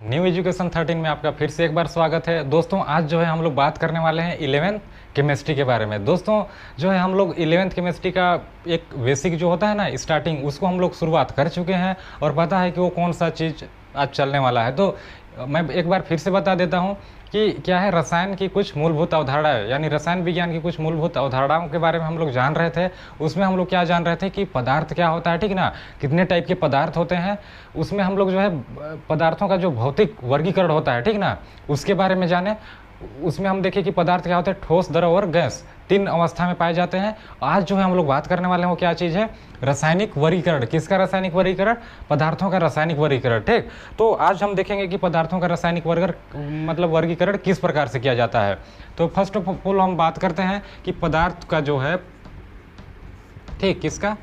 New education 13 में आपका फिर से एक बार स्वागत है। दोस्तों आज जो है हम लोग बात करने वाले हैं 11th केमिस्ट्री के बारे में। दोस्तों जो है हम लोग 11th केमिस्ट्री का एक बेसिक जो होता है ना स्टार्टिंग, उसको हम लोग शुरुआत कर चुके हैं और पता है कि वो कौन सा चीज़ आज चलने वाला है। तो मैं एक बार फिर से बता देता हूँ कि क्या है रसायन की कुछ मूलभूत अवधारणाएं, यानी रसायन विज्ञान की कुछ मूलभूत अवधारणाओं के बारे में हम लोग जान रहे थे। उसमें हम लोग क्या जान रहे थे कि पदार्थ क्या होता है, ठीक ना, कितने टाइप के पदार्थ होते हैं। उसमें हम लोग जो है पदार्थों का जो भौतिक वर्गीकरण होता है, ठीक ना, उसके बारे में जाने। उसमें हम देखें कि पदार्थ क्या होते हैं, ठोस, द्रव और गैस, तीन अवस्था में पाए जाते हैं। आज जो है हम लोग बात करने वाले हैं वो क्या चीज़ है, रासायनिक वर्गीकरण। किसका रासायनिक वर्गीकरण? पदार्थों का रासायनिक वर्गीकरण। ठीक, तो आज हम देखेंगे कि पदार्थों का रासायनिक वर्गीकरण किस प्रकार से किया जाता है। तो फर्स्ट ऑफ ऑल हम बात करते हैं कि पदार्थ का जो है, ठीक, किसका,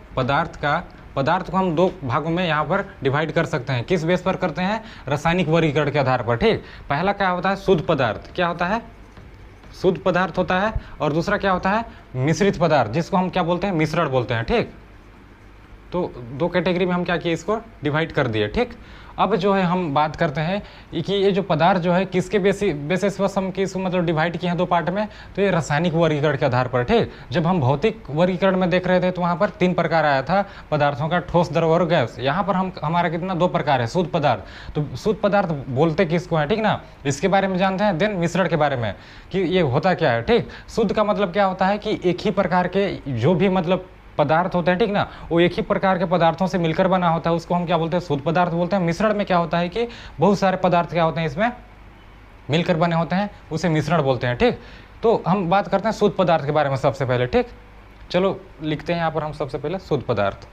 पदार्थ को हम दो भागों में यहाँ पर डिवाइड कर सकते हैं। किस बेस पर करते हैं? रासायनिक वर्गीकरण के आधार पर। ठीक, पहला क्या होता है, शुद्ध पदार्थ। क्या होता है? शुद्ध पदार्थ होता है। और दूसरा क्या होता है, मिश्रित पदार्थ, जिसको हम क्या बोलते हैं, मिश्रण बोलते हैं। ठीक, तो दो कैटेगरी में हम क्या किए, इसको डिवाइड कर दिए। ठीक, अब जो है हम बात करते हैं कि ये जो पदार्थ जो है किसके बेसिस पर हम किस मतलब डिवाइड किए हैं दो पार्ट में, तो ये रासायनिक वर्गीकरण के आधार पर। ठीक, जब हम भौतिक वर्गीकरण में देख रहे थे तो वहाँ पर तीन प्रकार आया था पदार्थों का, ठोस, द्रव और गैस। यहाँ पर हमारा कितना, दो प्रकार है, शुद्ध पदार्थ। तो शुद्ध पदार्थ बोलते किसको है, ठीक ना, इसके बारे में जानते हैं। देन मिश्रण के बारे में कि ये होता क्या है। ठीक, शुद्ध का मतलब क्या होता है कि एक ही प्रकार के जो भी मतलब पदार्थ होते हैं, ठीक ना, वो एक ही प्रकार के पदार्थों से मिलकर बना होता है, उसको हम क्या बोलते हैं, शुद्ध पदार्थ बोलते हैं। मिश्रण में क्या होता है कि बहुत सारे पदार्थ क्या होते हैं इसमें मिलकर बने होते हैं, उसे मिश्रण बोलते हैं। ठीक, तो हम बात करते हैं शुद्ध पदार्थ के बारे में सबसे पहले। ठीक, चलो लिखते हैं यहाँ पर हम सबसे पहले शुद्ध पदार्थ।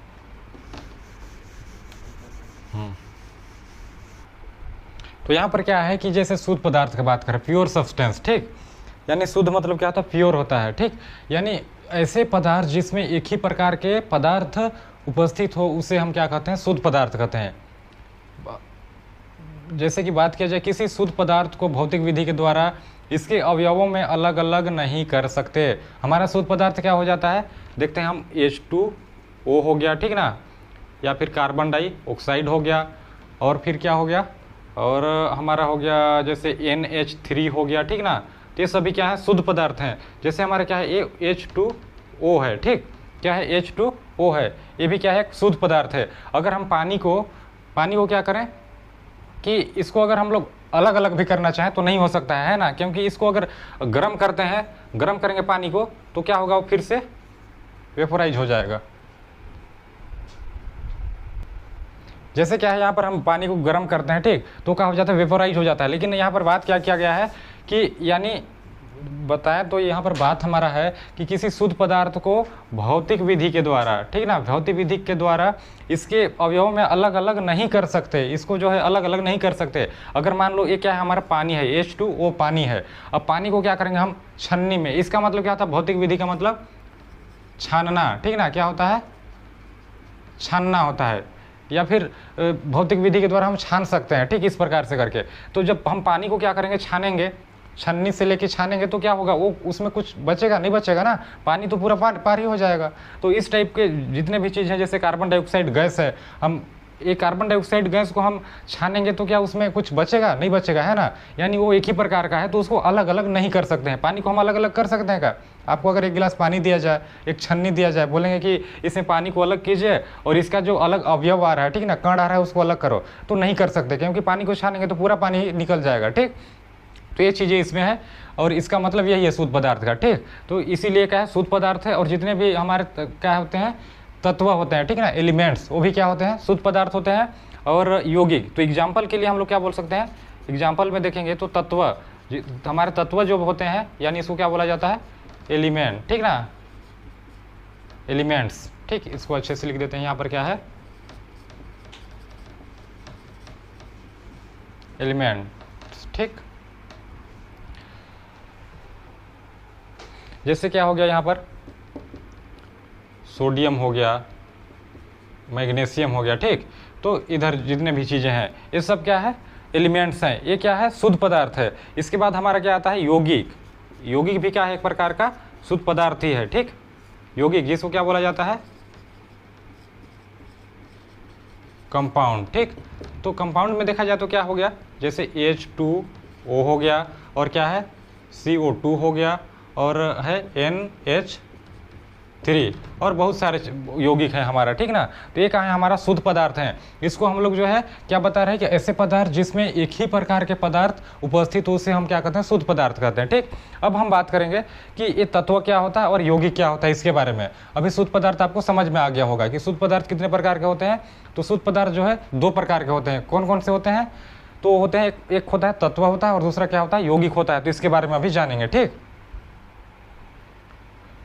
तो यहाँ पर क्या है कि जैसे शुद्ध पदार्थ की बात करें, प्योर सब्सटेंस। ठीक, यानी शुद्ध मतलब क्या होता है, प्योर होता है। ठीक, यानी ऐसे पदार्थ जिसमें एक ही प्रकार के पदार्थ उपस्थित हो, उसे हम क्या कहते हैं, शुद्ध पदार्थ कहते हैं। जैसे कि बात किया जाए, किसी शुद्ध पदार्थ को भौतिक विधि के द्वारा इसके अवयवों में अलग अलग नहीं कर सकते। हमारा शुद्ध पदार्थ क्या हो जाता है, देखते हैं हम, H2O हो गया, ठीक ना, या फिर कार्बन डाइऑक्साइड हो गया, और फिर क्या हो गया, और हमारा हो गया जैसे NH3 हो गया, ठीक ना। तो ये सभी क्या है, शुद्ध पदार्थ हैं। जैसे हमारा क्या है, ये H2O है। ठीक, क्या है, H2O है, ये भी क्या है, शुद्ध पदार्थ है। अगर हम पानी को क्या करें कि इसको अगर हम लोग अलग अलग भी करना चाहें तो नहीं हो सकता है ना, क्योंकि इसको अगर गर्म करते हैं, गर्म करेंगे पानी को, तो क्या होगा, वो फिर से वेपोराइज हो जाएगा। जैसे क्या है, यहाँ पर हम पानी को गर्म करते हैं, ठीक, तो क्या हो जाता है, वेपोराइज हो जाता है। लेकिन यहाँ पर बात क्या किया गया है कि यानी बताएं तो यहाँ पर बात हमारा है कि किसी शुद्ध पदार्थ को भौतिक विधि के द्वारा, ठीक ना, भौतिक विधि के द्वारा इसके अवयवों में अलग अलग नहीं कर सकते, इसको जो है अलग अलग नहीं कर सकते। अगर मान लो ये क्या है, हमारा पानी है, H2O पानी है। अब पानी को क्या करेंगे हम, छन्नी में। इसका मतलब क्या था, भौतिक विधि का मतलब छानना, ठीक ना, क्या होता है, छानना होता है, या फिर भौतिक विधि के द्वारा हम छान सकते हैं। ठीक, इस प्रकार से करके। तो जब हम पानी को क्या करेंगे, छानेंगे, छन्नी से लेके छानेंगे, तो क्या होगा, वो उसमें कुछ बचेगा नहीं, बचेगा ना, पानी तो पूरा पार ही हो जाएगा। तो इस टाइप के जितने भी चीज़ हैं, जैसे कार्बन डाइऑक्साइड गैस है, हम एक कार्बन डाइऑक्साइड गैस को हम छानेंगे तो क्या उसमें कुछ बचेगा नहीं, बचेगा, है ना। यानी वो एक ही प्रकार का है, तो उसको अलग अलग नहीं कर सकते हैं। पानी को हम अलग अलग कर सकते हैं क्या? आपको अगर एक गिलास पानी दिया जाए, एक छन्नी दिया जाए, बोलेंगे कि इसमें पानी को अलग कीजिए और इसका जो अलग अवयव आ रहा है, ठीक ना, कण आ रहा है, उसको अलग करो, तो नहीं कर सकते, क्योंकि पानी को छानेंगे तो पूरा पानी निकल जाएगा। ठीक, तो ये चीज़ें इसमें है, और इसका मतलब यही है शुद्ध पदार्थ का। ठीक, तो इसीलिए क्या है, शुद्ध पदार्थ है। और जितने भी हमारे क्या होते हैं, तत्व होते हैं, ठीक ना, एलिमेंट्स, वो भी क्या होते हैं, शुद्ध पदार्थ होते हैं। और यौगिक, तो एग्जाम्पल के लिए हम लोग क्या बोल सकते हैं, एग्जाम्पल में देखेंगे तो तत्व, हमारे तत्व जो होते हैं, यानी इसको क्या बोला जाता है, एलिमेंट, ठीक ना, एलिमेंट्स। ठीक, इसको अच्छे से लिख देते हैं, यहाँ पर क्या है, एलिमेंट। ठीक, जैसे क्या हो गया, यहाँ पर सोडियम हो गया, मैग्नीशियम हो गया। ठीक, तो इधर जितने भी चीज़ें हैं, ये सब क्या है, एलिमेंट्स हैं। ये क्या है, शुद्ध पदार्थ है। इसके बाद हमारा क्या आता है, यौगिक। यौगिक भी क्या है, एक प्रकार का शुद्ध पदार्थ ही है। ठीक, यौगिक जिसको क्या बोला जाता है, कंपाउंड, ठीक। तो कंपाउंड में देखा जाए तो क्या हो गया, जैसे H2O हो गया, और क्या है CO2 हो गया, और है NH3, और बहुत सारे यौगिक है हमारा, ठीक ना। तो ये कहाँ है, हमारा शुद्ध पदार्थ है। इसको हम लोग जो है क्या बता रहे हैं कि ऐसे पदार्थ जिसमें एक ही प्रकार के पदार्थ उपस्थित हो, उसे हम क्या कहते हैं, शुद्ध पदार्थ कहते हैं, ठीक। अब हम बात करेंगे कि ये तत्व क्या होता है और यौगिक क्या होता है, इसके बारे में। अभी शुद्ध पदार्थ आपको समझ में आ गया होगा कि शुद्ध पदार्थ कितने प्रकार के होते हैं। तो शुद्ध पदार्थ जो है 2 प्रकार के होते हैं। कौन कौन से होते हैं, तो होते हैं एक होता है तत्व होता है, और दूसरा क्या होता है, यौगिक होता है। तो इसके बारे में अभी जानेंगे, ठीक।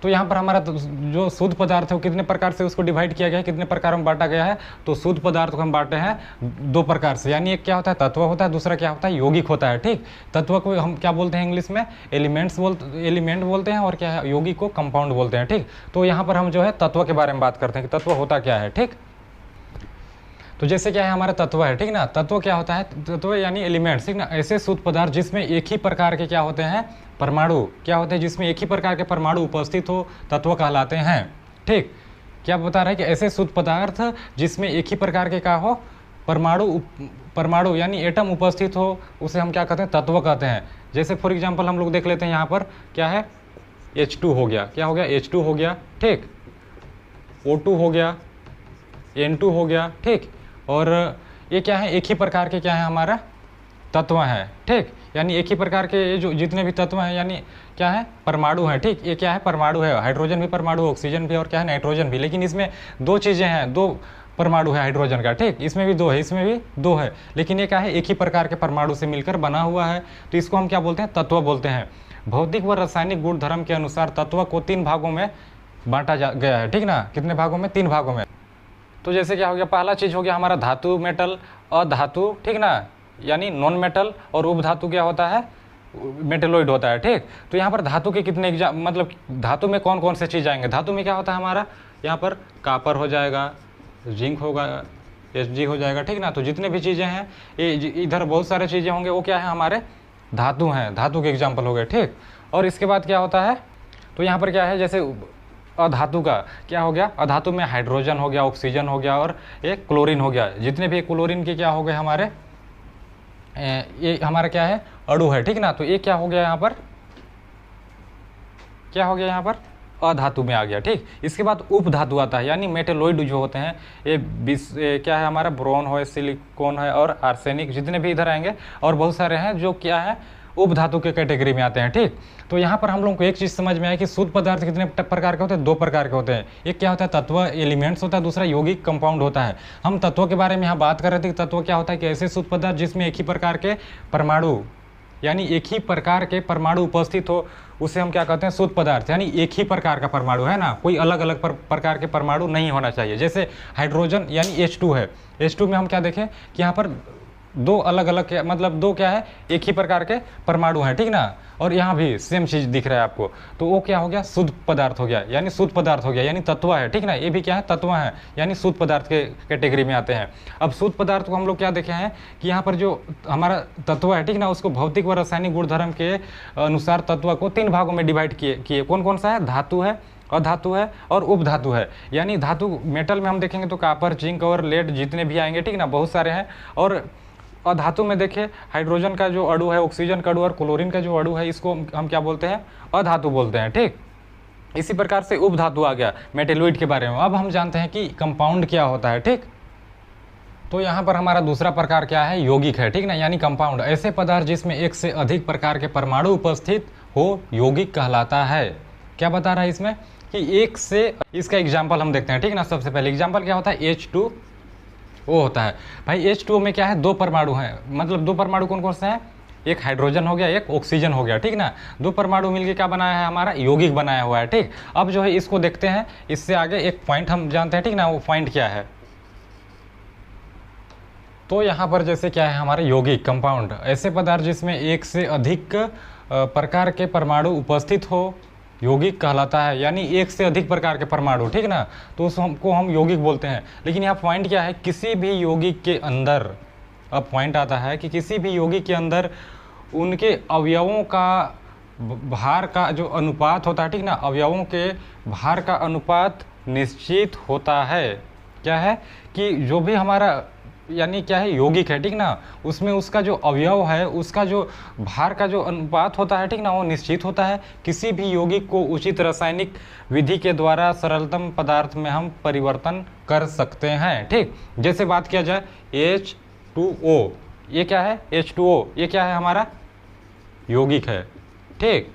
तो यहाँ पर हमारा जो शुद्ध पदार्थ है वो कितने प्रकार से उसको डिवाइड किया गया है, कितने प्रकारों में बांटा गया है। तो शुद्ध पदार्थ को हम बांटे हैं 2 प्रकार से, यानी एक क्या होता है, तत्व होता है, दूसरा क्या होता है, यौगिक होता है, ठीक। तत्व को हम क्या बोलते हैं इंग्लिश में, एलिमेंट बोलते हैं, और क्या है, यौगिक को कंपाउंड बोलते हैं, ठीक। तो यहाँ पर हम जो है तत्व के बारे में बात करते हैं कि तत्व होता क्या है, ठीक। तो जैसे क्या है, हमारा तत्व है, ठीक ना। तत्व क्या होता है, तत्व यानी एलिमेंट्स, ठीक ना। ऐसे शुद्ध पदार्थ जिसमें एक ही प्रकार के क्या होते हैं, परमाणु क्या होते हैं, जिसमें एक ही प्रकार के परमाणु उपस्थित हो, तत्व कहलाते हैं, ठीक। क्या बता रहे हैं कि ऐसे शुद्ध पदार्थ जिसमें एक ही प्रकार के क्या हो, परमाणु यानी एटम उपस्थित हो, उसे हम क्या कहते हैं, तत्व कहते हैं। जैसे फॉर एग्जाम्पल हम लोग देख लेते हैं, यहाँ पर क्या है, H2 हो गया, क्या हो गया, H2 हो गया, ठीक। O2 हो गया, N2 हो गया, ठीक। और ये क्या है, एक ही प्रकार के क्या है, हमारा तत्व है, ठीक। यानी एक ही प्रकार के ये जो जितने भी तत्व हैं, यानी क्या है, परमाणु है, ठीक। ये क्या है, परमाणु है, हाइड्रोजन भी परमाणु, ऑक्सीजन भी, और क्या है, नाइट्रोजन भी। लेकिन इसमें 2 चीज़ें हैं, 2 परमाणु है हाइड्रोजन का, ठीक। इसमें भी 2 है, इसमें भी 2 है, लेकिन ये क्या है, एक ही प्रकार के परमाणु से मिलकर बना हुआ है। तो इसको हम क्या बोलते हैं, तत्व बोलते हैं। भौतिक व रासायनिक गुण धर्म के अनुसार तत्व को 3 भागों में बांटा गया है, ठीक ना। कितने भागों में, 3 भागों में। तो जैसे क्या हो गया, पहला चीज़ हो गया हमारा धातु, मेटल, अधातु, ठीक ना, यानी नॉन मेटल, और उपधातु क्या होता है, मेटेलॉइड होता है, ठीक। तो यहाँ पर धातु के कितने मतलब धातु में कौन कौन से चीज़ आएंगे। धातु में क्या होता है हमारा, यहाँ पर कापर हो जाएगा, जिंक होगा, Hg हो जाएगा, ठीक ना। तो जितने भी चीज़ें हैं, ये इधर बहुत सारे चीज़ें होंगे, वो क्या है, हमारे धातु हैं, धातु के एग्जाम्पल हो गए, ठीक। और इसके बाद क्या होता है, तो यहाँ पर क्या है, जैसे अधातु का क्या हो गया, अधातु में हाइड्रोजन हो गया, ऑक्सीजन हो गया, और एक क्लोरीन हो गया। जितने भी क्लोरीन के क्या हो गए हमारे, ये हमारा क्या है, अणु है, ठीक ना। तो ये क्या हो गया, यहाँ पर क्या हो गया, यहाँ पर अधातु में आ गया, ठीक। इसके बाद उपधातु आता है, यानी मेटेलॉइड जो होते हैं, ये क्या है हमारा, बोरॉन है, सिलिकॉन है, और आर्सेनिक, जितने भी इधर आएंगे, और बहुत सारे हैं जो क्या है, उपधातु के कैटेगरी में आते हैं, ठीक। तो यहाँ पर हम लोग को एक चीज़ समझ में आया कि शुद्ध पदार्थ कितने प्रकार के होते हैं, 2 प्रकार के होते हैं। एक क्या होता है, तत्व एलिमेंट्स होता है, दूसरा यौगिक कंपाउंड होता है। हम तत्व के बारे में यहाँ बात कर रहे थे कि तत्व क्या होता है कि ऐसे शुद्ध पदार्थ जिसमें एक ही प्रकार के परमाणु, यानी एक ही प्रकार के परमाणु उपस्थित हो, उसे हम क्या कहते हैं, शुद्ध पदार्थ। यानी एक ही प्रकार का परमाणु है ना, कोई अलग अलग प्रकार के परमाणु नहीं होना चाहिए। जैसे हाइड्रोजन यानी H2 है, H2 में हम क्या देखें कि यहाँ पर 2 अलग अलग मतलब 2 क्या है, एक ही प्रकार के परमाणु हैं, ठीक ना। और यहाँ भी सेम चीज़ दिख रहा है आपको, तो वो क्या हो गया, शुद्ध पदार्थ हो गया, यानी शुद्ध पदार्थ हो गया, यानी तत्व है, ठीक ना। ये भी क्या है, तत्व है, यानी शुद्ध पदार्थ के कैटेगरी में आते हैं। अब शुद्ध पदार्थ को हम लोग क्या देखे हैं कि यहाँ पर जो हमारा तत्व है, ठीक ना, उसको भौतिक व रासायनिक गुणधर्म के अनुसार तत्व को 3 भागों में डिवाइड किए। कौन कौन सा है, धातु है, अधातु है, और उपधातु है। यानी धातु मेटल में हम देखेंगे तो कापर, जिंक और लेड जितने भी आएंगे, ठीक ना, बहुत सारे हैं। और अधातु में देखिए हाइड्रोजन का जो अणु है, ऑक्सीजन का अणु और क्लोरीन का जो अणु है, इसको हम क्या बोलते हैं, अधातु बोलते हैं, ठीक। इसी प्रकार से उपधातु आ गया मेटेलॉइड के बारे में। अब हम जानते हैं कि कंपाउंड क्या होता है, ठीक। तो यहाँ पर हमारा दूसरा प्रकार क्या है, यौगिक है, ठीक ना, यानी कंपाउंड। ऐसे पदार्थ जिसमें एक से अधिक प्रकार के परमाणु उपस्थित हो, यौगिक कहलाता है। क्या बता रहा है इसमें कि एक से, इसका एग्जाम्पल हम देखते हैं, ठीक ना। सबसे पहले एग्जाम्पल क्या होता है, H2O होता है। भाई H2O में क्या है, 2 परमाणु हैं, मतलब 2 परमाणु कौन कौन से हैं, एक हाइड्रोजन हो गया, एक ऑक्सीजन हो गया, ठीक ना। 2 परमाणु मिलके क्या बनाया है, हमारा यौगिक बनाया हुआ है, ठीक। अब जो है इसको देखते हैं, इससे आगे एक पॉइंट हम जानते हैं, ठीक ना, वो पॉइंट क्या है। तो यहाँ पर जैसे क्या है, हमारे यौगिक कंपाउंड, ऐसे पदार्थ जिसमें एक से अधिक प्रकार के परमाणु उपस्थित हो, यौगिक कहलाता है। यानी एक से अधिक प्रकार के परमाणु, ठीक ना, तो उसको हम यौगिक बोलते हैं। लेकिन यहाँ पॉइंट क्या है, किसी भी यौगिक के अंदर, अब पॉइंट आता है कि किसी भी यौगिक के अंदर उनके अवयवों का भार का जो अनुपात होता है, ठीक ना, अवयवों के भार का अनुपात निश्चित होता है। क्या है कि जो भी हमारा यानी क्या है, यौगिक है, ठीक ना, उसमें उसका जो अवयव है, उसका जो भार का जो अनुपात होता है, ठीक ना, वो निश्चित होता है। किसी भी यौगिक को उचित रासायनिक विधि के द्वारा सरलतम पदार्थ में हम परिवर्तन कर सकते हैं, ठीक। जैसे बात किया जाए H2O, ये क्या है, H2O ये क्या है, हमारा यौगिक है, ठीक,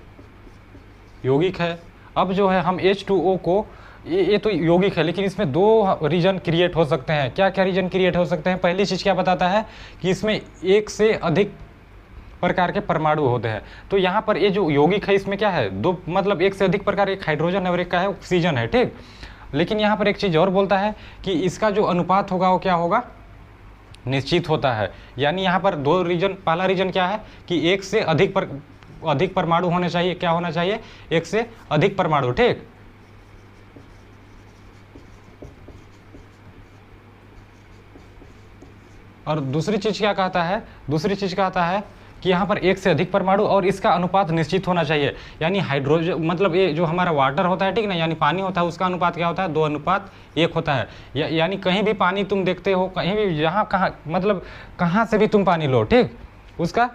यौगिक है। अब जो है हम H2O को, ये तो यौगिक है, लेकिन इसमें दो रीजन क्रिएट हो सकते हैं। क्या क्या रीजन क्रिएट हो सकते हैं? पहली चीज़ क्या बताता है कि इसमें एक से अधिक प्रकार के परमाणु होते हैं। तो यहाँ पर ये जो यौगिक है इसमें क्या है, दो, मतलब एक से अधिक प्रकार, एक हाइड्रोजन है और एक का है ऑक्सीजन है, ठीक। लेकिन यहाँ पर एक चीज़ और बोलता है कि इसका जो अनुपात होगा वो क्या होगा, निश्चित होता है। यानी यहाँ पर दो रीजन, पहला रीजन क्या है कि एक से अधिक परमाणु होने चाहिए, क्या होना चाहिए, एक से अधिक परमाणु, ठीक। और दूसरी चीज क्या कहता है, दूसरी चीज कहता है कि यहाँ पर एक से अधिक परमाणु और इसका अनुपात निश्चित होना चाहिए। यानी हाइड्रोजन, मतलब ये जो हमारा वाटर होता है, ठीक ना, यानी पानी होता है, उसका अनुपात क्या होता है, 2:1 होता है। यानी कहीं भी पानी तुम देखते हो, कहीं भी, जहाँ कहाँ, मतलब कहाँ से भी तुम पानी लो, ठीक, उसका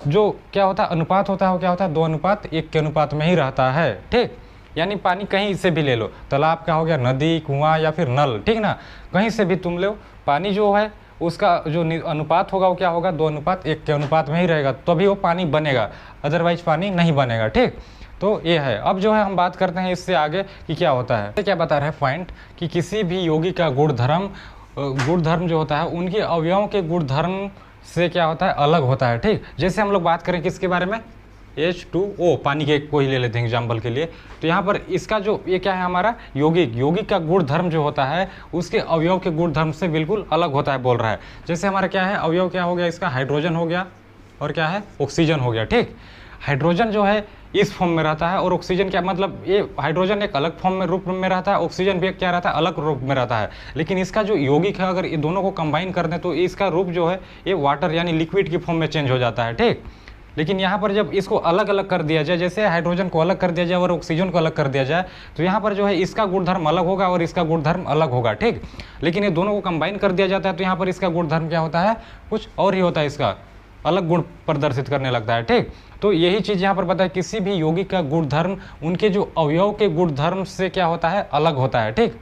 जो क्या होता है, अनुपात होता है, वो क्या होता है, 2:1 के अनुपात में ही रहता है, ठीक। यानी पानी कहीं से भी ले लो, तालाब का हो गया, नदी, कुआं या फिर नल, ठीक ना, कहीं से भी तुम लो, पानी जो है उसका जो अनुपात होगा वो क्या होगा, 2:1 के अनुपात में ही रहेगा, तभी वो पानी बनेगा, अदरवाइज पानी नहीं बनेगा, ठीक। तो ये है। अब जो है हम बात करते हैं इससे आगे कि क्या होता है, क्या बता रहा है पॉइंट कि किसी भी यौगिक का गुणधर्म जो होता है उनके अवयवों के गुणधर्म से क्या होता है, अलग होता है, ठीक। जैसे हम लोग बात करें किसके बारे में, H2O, पानी के को ही ले लेते हैं एग्जाम्पल के लिए। तो यहाँ पर इसका जो ये क्या है, हमारा यौगिक का गुणधर्म जो होता है उसके अवयव के गुणधर्म से बिल्कुल अलग होता है, बोल रहा है। जैसे हमारा क्या है, अवयव क्या हो गया इसका, हाइड्रोजन हो गया और क्या है, ऑक्सीजन हो गया, ठीक। हाइड्रोजन जो है इस फॉर्म में रहता है और ऑक्सीजन क्या, मतलब ये हाइड्रोजन एक अलग फॉर्म में, रूप में रहता है, ऑक्सीजन भी क्या रहता है, अलग रूप में रहता है। लेकिन इसका जो यौगिक है, अगर ये दोनों को कंबाइन कर दें तो इसका रूप जो है ये वाटर यानी लिक्विड की फॉर्म में चेंज हो जाता है, ठीक। लेकिन यहाँ पर जब इसको अलग अलग कर दिया जाए, जैसे हाइड्रोजन को अलग कर दिया जाए और ऑक्सीजन को अलग कर दिया जाए, तो यहाँ पर जो है इसका गुणधर्म अलग होगा और इसका गुणधर्म अलग होगा, ठीक। लेकिन ये दोनों को कंबाइन कर दिया जाता है तो यहाँ पर इसका गुणधर्म क्या होता है, कुछ और ही होता है, इसका अलग गुण प्रदर्शित करने लगता है, ठीक। तो यही चीज़ यहाँ पर पता है, किसी भी यौगिक का गुणधर्म उनके जो अवयव के गुणधर्म से क्या होता है, अलग होता है, ठीक।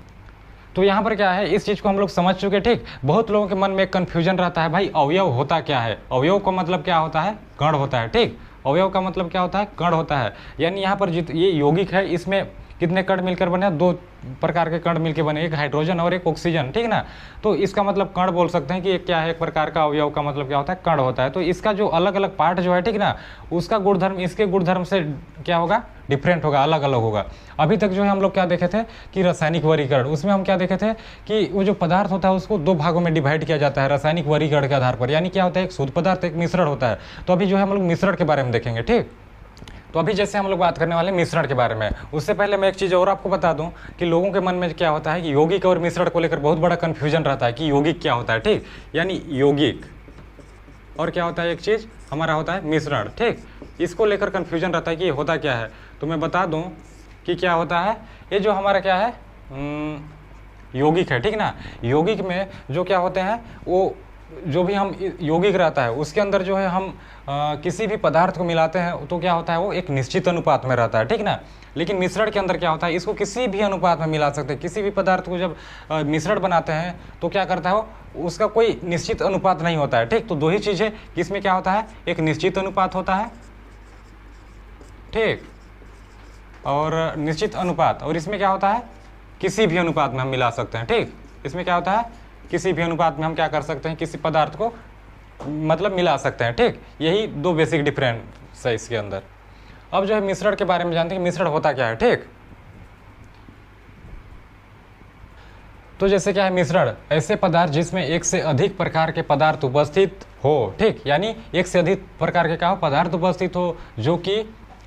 तो यहाँ पर क्या है, इस चीज़ को हम लोग समझ चुके, ठीक। बहुत लोगों के मन में एक कन्फ्यूजन रहता है, भाई अवयव होता क्या है, अवयव का मतलब क्या होता है, कण होता है, ठीक। अवयव का मतलब क्या होता है, कण होता है। यानी यहाँ पर ये यौगिक है, इसमें कितने कण मिलकर बने, दो प्रकार के कण मिलकर बने, एक हाइड्रोजन और एक ऑक्सीजन, ठीक ना। तो इसका मतलब कण बोल सकते हैं कि एक क्या है, एक प्रकार का अवयव का मतलब क्या होता है, कण होता है। तो इसका जो अलग अलग पार्ट जो है, ठीक ना, उसका गुणधर्म इसके गुणधर्म से क्या होगा, डिफरेंट होगा, अलग अलग होगा। अभी तक जो है हम लोग क्या देखे थे कि रासायनिक वर्गीकरण, उसमें हम क्या देखे थे कि वो जो पदार्थ होता है उसको दो भागों में डिवाइड किया जाता है रासायनिक वर्गीकरण के आधार पर। यानी क्या होता है, एक शुद्ध पदार्थ, एक मिश्रण होता है। तो अभी जो है हम लोग मिश्रण के बारे में देखेंगे, ठीक। तो अभी जैसे हम लोग बात करने वाले मिश्रण के बारे में, उससे पहले मैं एक चीज़ और आपको बता दूं कि लोगों के मन में क्या होता है कि यौगिक और मिश्रण को लेकर बहुत बड़ा कन्फ्यूजन रहता है कि यौगिक क्या होता है, ठीक। यानी यौगिक और क्या होता है, एक चीज़ हमारा होता है मिश्रण, ठीक। इसको लेकर कन्फ्यूजन रहता है कि ये होता क्या है। तो मैं बता दूं कि क्या होता है, ये जो हमारा क्या है, यौगिक है, ठीक ना। यौगिक में जो क्या होते हैं, वो जो भी हम यौगिक रहता है उसके अंदर जो है हम किसी भी पदार्थ को मिलाते हैं तो क्या होता है, वो एक निश्चित अनुपात में रहता है, ठीक ना। लेकिन मिश्रण के अंदर क्या होता है, इसको किसी भी अनुपात में मिला सकते हैं। किसी भी पदार्थ को जब मिश्रण बनाते हैं तो क्या करता है, वो उसका कोई निश्चित अनुपात नहीं होता है, ठीक। तो दो ही चीज़ है कि इसमें क्या होता है, एक निश्चित अनुपात होता है, ठीक, और निश्चित अनुपात, और इसमें क्या होता है, किसी भी अनुपात में हम मिला सकते हैं, ठीक। इसमें क्या होता है, किसी भी अनुपात में हम क्या कर सकते हैं, किसी पदार्थ को मतलब मिला सकते हैं, ठीक। यही दो बेसिक डिफरेंस है इसके अंदर। अब जो है मिश्रण के बारे में जानते हैं कि मिश्रण होता क्या है, ठीक। तो जैसे क्या है, मिश्रण ऐसे पदार्थ जिसमें एक से अधिक प्रकार के पदार्थ उपस्थित हो, ठीक। यानी एक से अधिक प्रकार के क्या हो, पदार्थ उपस्थित हो, जो कि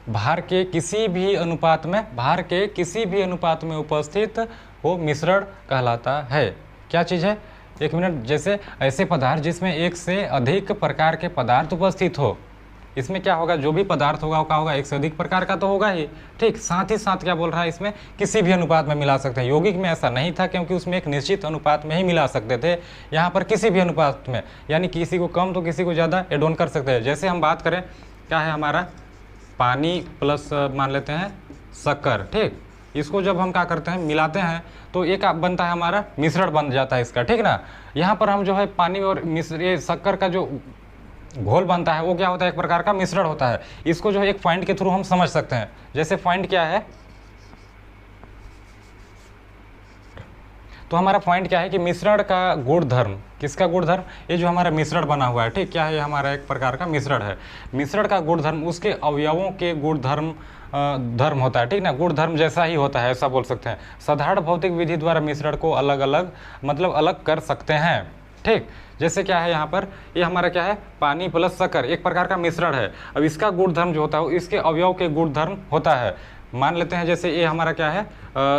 भार के किसी भी अनुपात में उपस्थित हो, मिश्रण कहलाता है। क्या चीज़ है, एक मिनट, जैसे ऐसे पदार्थ जिसमें एक से अधिक प्रकार के पदार्थ उपस्थित हो, इसमें क्या होगा, जो भी पदार्थ होगा वो क्या होगा, एक से अधिक प्रकार का तो होगा ही। ठीक, साथ ही साथ क्या बोल रहा है, इसमें किसी भी अनुपात में मिला सकते हैं। यौगिक में ऐसा नहीं था, क्योंकि उसमें एक निश्चित अनुपात में ही मिला सकते थे। यहाँ पर किसी भी अनुपात में, यानी किसी को कम तो किसी को ज़्यादा एड ऑन कर सकते हैं। जैसे हम बात करें, क्या है हमारा, पानी प्लस मान लेते हैं शक्कर। ठीक, इसको जब हम क्या करते हैं, मिलाते हैं, तो एक बनता है हमारा मिश्रण बन जाता है इसका। ठीक ना, यहाँ पर हम जो है पानी और ये शक्कर का जो घोल बनता है वो क्या होता है, एक प्रकार का मिश्रण होता है। इसको जो है एक पॉइंट के थ्रू हम समझ सकते हैं। जैसे पॉइंट क्या है, तो हमारा पॉइंट क्या है कि मिश्रण का गुणधर्म, किसका गुणधर्म, ये जो हमारा मिश्रण बना हुआ है, ठीक, क्या है, ये हमारा एक प्रकार का मिश्रण है। मिश्रण का गुणधर्म उसके अवयवों के गुणधर्म धर्म होता है। ठीक ना, गुणधर्म जैसा ही होता है, ऐसा बोल सकते हैं। साधारण भौतिक विधि द्वारा मिश्रण को अलग अलग मतलब अलग कर सकते हैं। ठीक, जैसे क्या है, यहाँ पर ये हमारा क्या है, पानी प्लस शक्कर एक प्रकार का मिश्रण है। अब इसका गुणधर्म जो होता है इसके अवयव के गुणधर्म होता है। मान लेते हैं जैसे ये हमारा क्या है,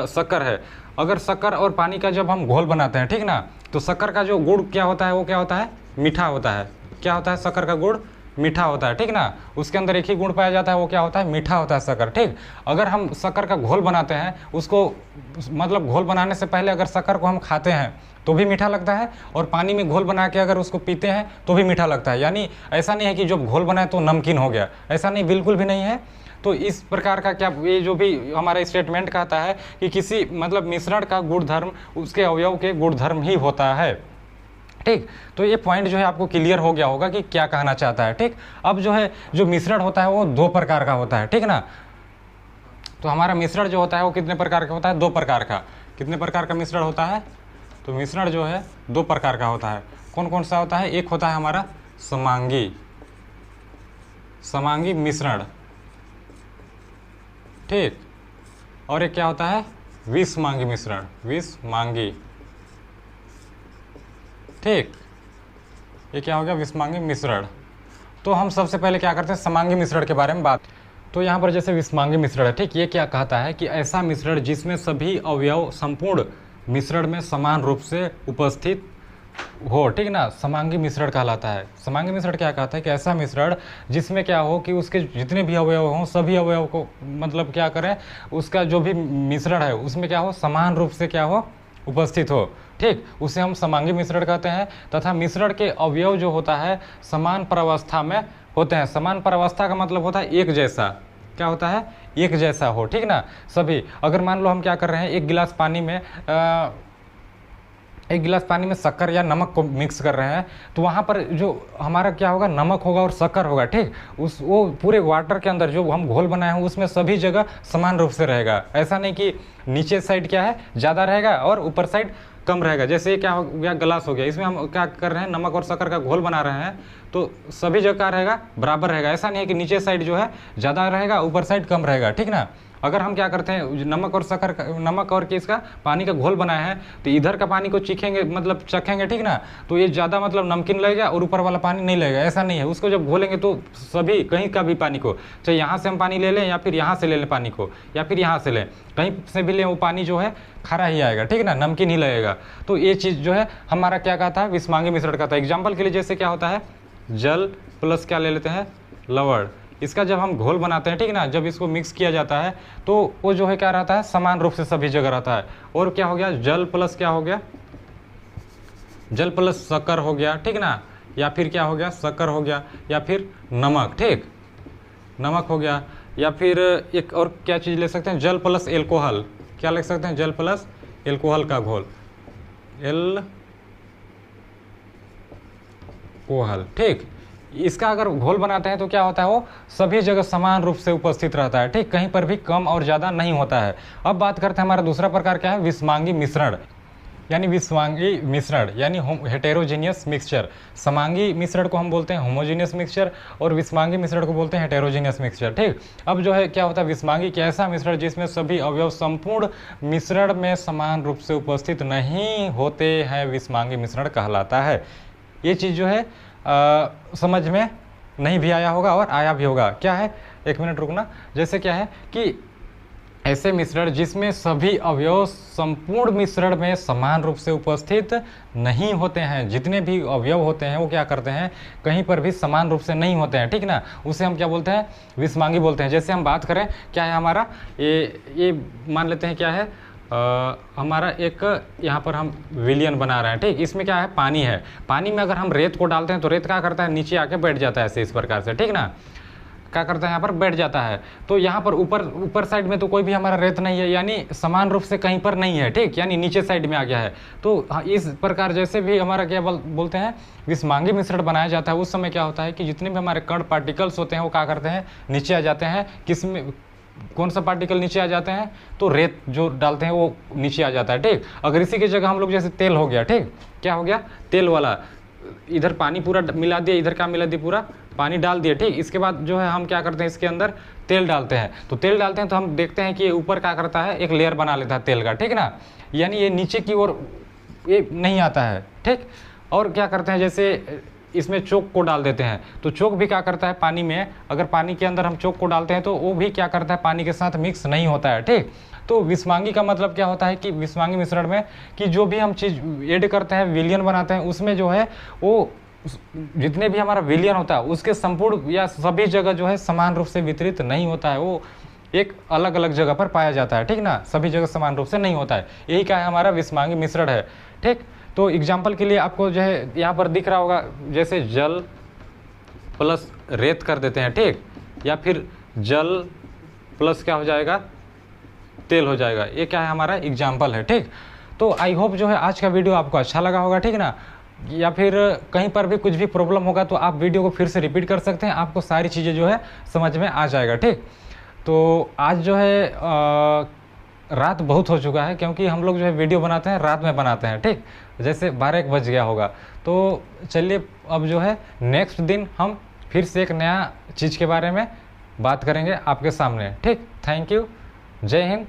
शक्कर है। अगर शक्कर और पानी का जब हम घोल बनाते हैं, ठीक ना, तो शक्कर का जो गुण क्या होता है वो क्या होता है, मीठा होता है। क्या होता है, शक्कर का गुण मीठा होता है। ठीक ना, उसके अंदर एक ही गुण पाया जाता है, वो क्या होता है, मीठा होता है शक्कर। ठीक, अगर हम शक्कर का घोल बनाते हैं, उसको मतलब घोल बनाने से पहले अगर शक्कर को हम खाते हैं तो भी मीठा लगता है, और पानी में घोल बना के अगर उसको पीते हैं तो भी मीठा लगता है। यानी ऐसा नहीं है कि जब घोल बनाए तो नमकीन हो गया, ऐसा नहीं, बिल्कुल भी नहीं है। तो इस प्रकार का क्या, ये जो भी हमारा स्टेटमेंट कहता है कि किसी मतलब मिश्रण का गुणधर्म उसके अवयव के गुणधर्म ही होता है। ठीक, तो ये पॉइंट जो है आपको क्लियर हो गया होगा कि क्या कहना चाहता है। ठीक, अब जो है जो मिश्रण होता है वो दो प्रकार का होता है। ठीक ना, तो हमारा मिश्रण जो होता है वो कितने प्रकार का होता है, दो प्रकार का। कितने प्रकार का मिश्रण होता है, तो मिश्रण जो है दो प्रकार का होता है। कौन कौन सा होता है, एक होता है हमारा समांगी मिश्रण। ठीक, और एक क्या होता है, विषमांगी मिश्रण, विषमांगी। ठीक, ये क्या हो गया, विषमांगी मिश्रण। तो हम सबसे पहले क्या करते हैं, समांगी मिश्रण के बारे में बात। तो यहाँ पर जैसे विषमांगी मिश्रण है, ठीक, ये क्या कहता है कि ऐसा मिश्रण जिसमें सभी अवयव संपूर्ण मिश्रण में समान रूप से उपस्थित हो। ठीक ना, समांगी मिश्रण कहलाता है। समांगी मिश्रण क्या कहता है कि ऐसा मिश्रण जिसमें क्या हो कि उसके जितने भी अवयव हों सभी अवयव को मतलब क्या करें, उसका जो भी मिश्रण है उसमें क्या हो, समान रूप से क्या हो, उपस्थित हो। ठीक, उसे हम समांगी मिश्रण कहते हैं। तथा मिश्रण के अवयव जो होता है समान प्रावस्था में होते हैं। समान प्रावस्था का मतलब होता है एक जैसा, क्या होता है, एक जैसा हो। ठीक ना, सभी, अगर मान लो हम क्या कर रहे हैं, एक गिलास पानी में शक्कर या नमक को मिक्स कर रहे हैं, तो वहाँ पर जो हमारा क्या होगा, नमक होगा और शक्कर होगा। ठीक, वो पूरे वाटर के अंदर जो हम घोल बनाए हैं उसमें सभी जगह समान रूप से रहेगा। ऐसा नहीं कि नीचे साइड क्या है ज़्यादा रहेगा और ऊपर साइड कम रहेगा। जैसे क्या हो गया, गिलास हो गया, इसमें हम क्या कर रहे हैं, नमक और शक्कर का घोल बना रहे हैं, तो सभी जगह क्या रहेगा, बराबर रहेगा। ऐसा नहीं है कि नीचे साइड जो है ज़्यादा रहेगा ऊपर साइड कम रहेगा। ठीक ना, अगर हम क्या करते हैं, नमक और किसका, पानी का घोल बनाए हैं, तो इधर का पानी को चखेंगे, मतलब चखेंगे, ठीक ना, तो ये ज़्यादा मतलब नमकीन लगेगा और ऊपर वाला पानी नहीं लगेगा। ऐसा नहीं है, उसको जब घोलेंगे तो सभी कहीं का भी पानी को, चाहे यहाँ से हम पानी ले लें या फिर यहाँ से ले लें पानी को, या फिर यहाँ से लें, कहीं से भी लें, वो पानी जो है खारा ही आएगा। ठीक है ना, नमकीन ही लगेगा। तो ये चीज़ जो है हमारा क्या कहता है, विषमांगी मिश्रण कहता है। एग्जाम्पल के लिए जैसे क्या होता है, जल प्लस क्या ले लेते हैं, लवण। इसका जब हम घोल बनाते हैं, ठीक ना, जब इसको मिक्स किया जाता है तो वो जो है क्या रहता है, समान रूप से सभी जगह रहता है। और क्या हो गया, जल प्लस क्या हो गया, जल प्लस शक्कर हो गया। ठीक ना, या फिर क्या हो गया, शक्कर हो गया, या फिर नमक। ठीक, नमक हो गया, या फिर एक और क्या चीज़ ले सकते हैं, जल प्लस एल्कोहल। क्या लिख सकते हैं, जल प्लस एल्कोहल का घोल, एल्कोहल। ठीक, इसका अगर घोल बनाते हैं तो क्या होता है, वो सभी जगह समान रूप से उपस्थित रहता है। ठीक, कहीं पर भी कम और ज़्यादा नहीं होता है। अब बात करते हैं हमारा दूसरा प्रकार क्या है, विषमांगी मिश्रण, यानी विषमांगी मिश्रण यानी हेटेरोजीनियस मिक्सचर। समांगी मिश्रण को हम बोलते हैं होमोजीनियस मिक्सचर और विषमांगी मिश्रण को बोलते हैं हेटेरोजीनियस मिक्सचर। ठीक, अब जो है क्या होता है, विषमांगी क्या ऐसा मिश्रण जिसमें सभी अवयव संपूर्ण मिश्रण में समान रूप से उपस्थित नहीं होते हैं, विषमांगी मिश्रण कहलाता है। ये चीज़ जो है समझ में नहीं भी आया होगा और आया भी होगा। क्या है, एक मिनट रुकना। जैसे क्या है कि ऐसे मिश्रण जिसमें सभी अवयव संपूर्ण मिश्रण में समान रूप से उपस्थित नहीं होते हैं। जितने भी अवयव होते हैं वो क्या करते हैं, कहीं पर भी समान रूप से नहीं होते हैं, ठीक ना। उसे हम क्या बोलते हैं, विषमांगी बोलते हैं। जैसे हम बात करें क्या है हमारा, ये मान लेते हैं क्या है, हमारा एक यहाँ पर हम विलियन बना रहे हैं, ठीक। इसमें क्या है, पानी है। पानी में अगर हम रेत को डालते हैं तो रेत क्या करता है, नीचे आके बैठ जाता है ऐसे, इस प्रकार से, ठीक ना। क्या करता है, यहाँ पर बैठ जाता है। तो यहाँ पर ऊपर साइड में तो कोई भी हमारा रेत नहीं है, यानी समान रूप से कहीं पर नहीं है, ठीक, यानी नीचे साइड में आ गया है। तो इस प्रकार जैसे भी हमारा क्या बोलते हैं, विषमांगी मिश्रण बनाया जाता है, उस समय क्या होता है कि जितने भी हमारे कण पार्टिकल्स होते हैं वो क्या करते हैं, नीचे आ जाते हैं। किसमें, कौन सा पार्टिकल नीचे आ जाते हैं, तो रेत जो डालते हैं वो नीचे आ जाता है, ठीक। अगर इसी की जगह हम लोग जैसे तेल हो गया, ठीक, क्या हो गया, तेल वाला, इधर पानी पूरा मिला दिया, इधर क्या मिला दिया, पूरा पानी डाल दिया, ठीक। इसके बाद जो है हम क्या करते हैं, इसके अंदर तेल डालते हैं। तो तेल डालते हैं तो हम देखते हैं कि ये ऊपर क्या करता है, एक लेयर बना लेता है तेल का, ठीक ना। यानी ये नीचे की ओर ये नहीं आता है, ठीक। और क्या करते हैं, जैसे इसमें चोक को डाल देते हैं, तो चोक भी क्या करता है, पानी में अगर पानी के अंदर हम चोक को डालते हैं तो वो भी क्या करता है, पानी के साथ मिक्स नहीं होता है, ठीक। तो विषमांगी का मतलब क्या होता है कि विषमांगी मिश्रण में कि जो भी हम चीज़ ऐड करते हैं, विलियन बनाते हैं, उसमें जो है वो जितने भी हमारा विलियन होता है उसके संपूर्ण या सभी जगह जो है समान रूप से वितरित नहीं होता है, वो एक अलग अलग जगह पर पाया जाता है, ठीक ना। सभी जगह समान रूप से नहीं होता है, यही क्या है, हमारा विषमांगी मिश्रण है, ठीक। तो एग्जाम्पल के लिए आपको जो है यहाँ पर दिख रहा होगा, जैसे जल प्लस रेत कर देते हैं, ठीक, या फिर जल प्लस क्या हो जाएगा, तेल हो जाएगा। ये क्या है, हमारा एग्जाम्पल है, ठीक। तो आई होप जो है आज का वीडियो आपको अच्छा लगा होगा, ठीक ना। या फिर कहीं पर भी कुछ भी प्रॉब्लम होगा तो आप वीडियो को फिर से रिपीट कर सकते हैं, आपको सारी चीज़ें जो है समझ में आ जाएगा, ठीक। तो आज जो है रात बहुत हो चुका है, क्योंकि हम लोग जो है वीडियो बनाते हैं रात में बनाते हैं, ठीक। जैसे 12-1 बज गया होगा। तो चलिए अब जो है नेक्स्ट दिन हम फिर से एक नया चीज़ के बारे में बात करेंगे आपके सामने, ठीक। थैंक यू, जय हिंद।